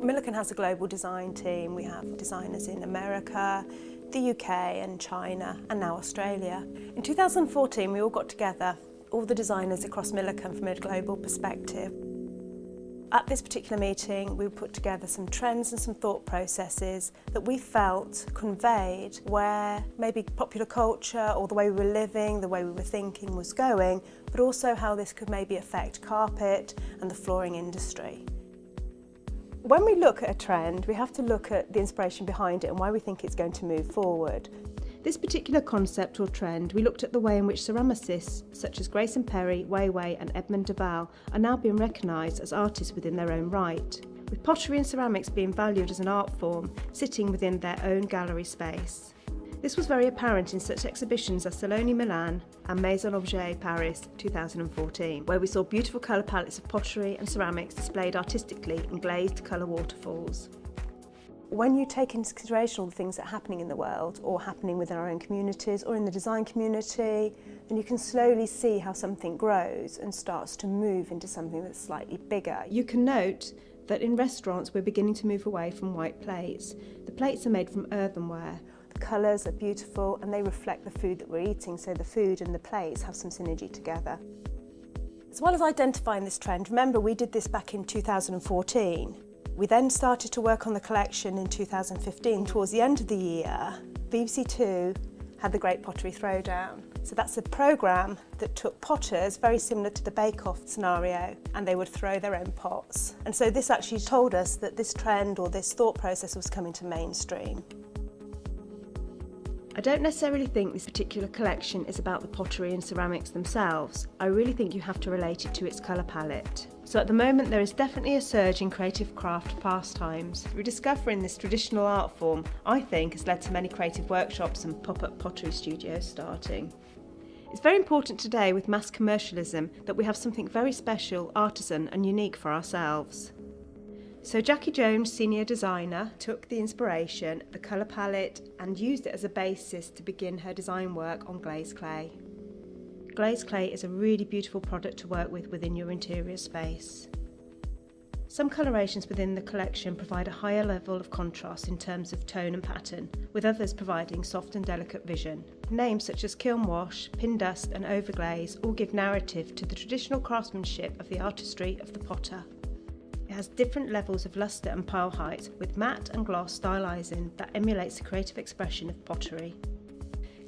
Milliken has a global design team. We have designers in America, the UK and China, and now Australia. In 2014, we all got together, all the designers across Milliken from a global perspective. At this particular meeting, we put together some trends and some thought processes that we felt conveyed where maybe popular culture or the way we were living, the way we were thinking was going, but also how this could maybe affect carpet and the flooring industry. When we look at a trend, we have to look at the inspiration behind it and why we think it's going to move forward. This particular concept or trend, we looked at the way in which ceramicists such as Grace and Perry, Wei Wei and Edmund de Waal are now being recognised as artists within their own right, with pottery and ceramics being valued as an art form, sitting within their own gallery space. This was very apparent in such exhibitions as Salone Milan and Maison Objet Paris 2014, where we saw beautiful colour palettes of pottery and ceramics displayed artistically in glazed colour waterfalls. When you take into consideration all the things that are happening in the world or happening within our own communities or in the design community, then you can slowly see how something grows and starts to move into something that's slightly bigger. You can note that in restaurants we're beginning to move away from white plates. The plates are made from earthenware. The colours are beautiful and they reflect the food that we're eating, so the food and the plates have some synergy together. As well as identifying this trend, remember we did this back in 2014. We then started to work on the collection in 2015. Towards the end of the year, BBC Two had the Great Pottery Throwdown. So that's a programme that took potters, very similar to the bake-off scenario, and they would throw their own pots. And so this actually told us that this trend or this thought process was coming to mainstream. I don't necessarily think this particular collection is about the pottery and ceramics themselves. I really think you have to relate it to its colour palette. So at the moment there is definitely a surge in creative craft pastimes. Rediscovering this traditional art form, I think, has led to many creative workshops and pop-up pottery studios starting. It's very important today with mass commercialism that we have something very special, artisan and unique for ourselves. So Jackie Jones, senior designer, took the inspiration, the colour palette and used it as a basis to begin her design work on glazed clay. Glazed clay is a really beautiful product to work with within your interior space. Some colorations within the collection provide a higher level of contrast in terms of tone and pattern, with others providing soft and delicate vision. Names such as kiln wash, pin dust and overglaze all give narrative to the traditional craftsmanship of the artistry of the potter. It has different levels of lustre and pile height, with matte and gloss stylising that emulates the creative expression of pottery.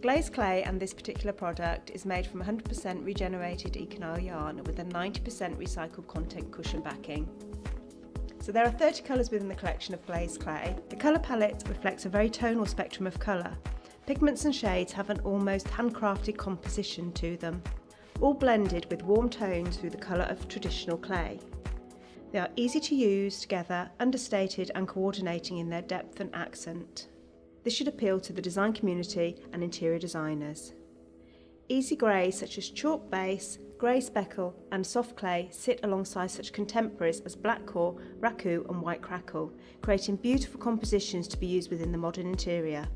Glazed clay and this particular product is made from 100% regenerated Econile yarn with a 90% recycled content cushion backing. So there are 30 colours within the collection of glazed clay. The colour palette reflects a very tonal spectrum of colour. Pigments and shades have an almost handcrafted composition to them, all blended with warm tones through the colour of traditional clay. They are easy to use together, understated and coordinating in their depth and accent. This should appeal to the design community and interior designers. Easy greys such as chalk base, grey speckle and soft clay sit alongside such contemporaries as black core, raku and white crackle, creating beautiful compositions to be used within the modern interior.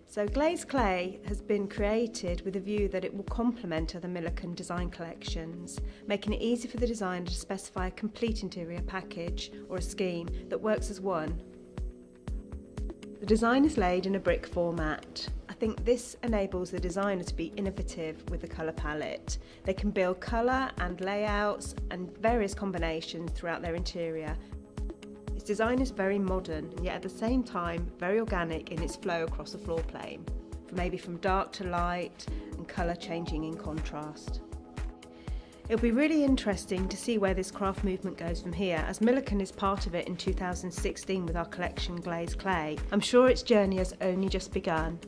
So glazed clay has been created with a view that it will complement other Milliken design collections, making it easy for the designer to specify a complete interior package or a scheme that works as one. The design is laid in a brick format. I think this enables the designer to be innovative with the colour palette. They can build colour and layouts and various combinations throughout their interior. Its design is very modern, yet at the same time very organic in its flow across the floor plane, maybe from dark to light and colour changing in contrast. It'll be really interesting to see where this craft movement goes from here, as Milliken is part of it in 2016 with our collection Glazed Clay. I'm sure its journey has only just begun.